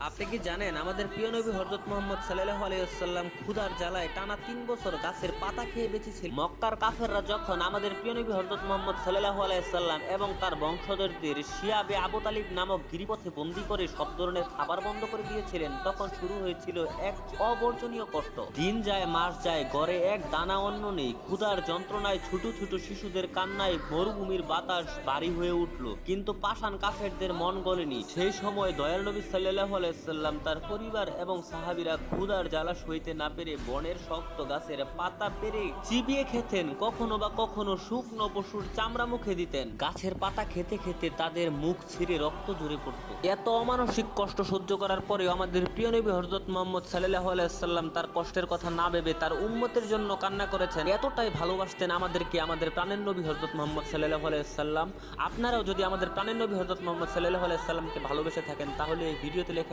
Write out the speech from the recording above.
আপনি কি জানেন আমাদের প্রিয় নবী হযরত মুহাম্মদ সাল্লাল্লাহু আলাইহি ওয়াসাল্লাম ক্ষুধার জ্বালায় টানা ৩ বছর গাছের পাতা খেয়ে বেঁচেছিল। মক্কার কাফেররা যখন আমাদের প্রিয় নবী হযরত মুহাম্মদ সাল্লাল্লাহু আলাইহি ওয়াসাল্লাম এবং তার বংশধরদের শিয়াবে আবু তালিব নামক গিরিপথে বন্দী করে সব ধরনের খাবার বন্ধ করে দিয়েছিলেন, তখন শুরু হয়েছিল এক অবর্জনীয় কষ্ট। দিন যায় মাস যায়, ঘরে এক দানা অন্ন নেই। ক্ষুধার যন্ত্রণায় ছোট ছোট শিশুদের কান্নায় মরুভূমির বাতাস ভারী হয়ে উঠল, কিন্তু পাষাণ কাফেরদের মন গলেনি। সেই সময় দয়াল নবী সাল্লাল্লাহু আলাইহি ওয়াসাল্লাম, তার পরিবার এবং সাহাবীরা ক্ষুধার জ্বালা সইতে না পেরে বনের শক্ত গাছের পাতা পেরে চিবিয়ে খেতেন। কখনো বা কখনো শুকনো পশুর চামড়া মুখে দিতেন। গাছের পাতা খেতে খেতে তাদের মুখ ছিঁড়ে রক্ত ঝরে পড়ত। এত অমানসিক কষ্ট সহ্য করার পরেও আমাদের প্রিয় নবী হযরত মুহাম্মদ সাল্লাল্লাহু আলাইহি ওয়াসাল্লাম তার কষ্টের কথা না ভেবে তার উম্মতের জন্য কান্না করেছেন। এতটাই ভালোবাসতেন আমাদেরকে আমাদের প্রাণের নবী হযরত মুহাম্মদ সাল্লাল্লাহু আলাইহি ওয়াসাল্লাম। আপনারাও যদি আমাদের প্রাণের নবী হযরত মুহাম্মদ সাল্লাল্লাহু আলাইহি ওয়াসাল্লামকে ভালোবেসে থাকেন, তাহলে এই ভিডিওতে লেখা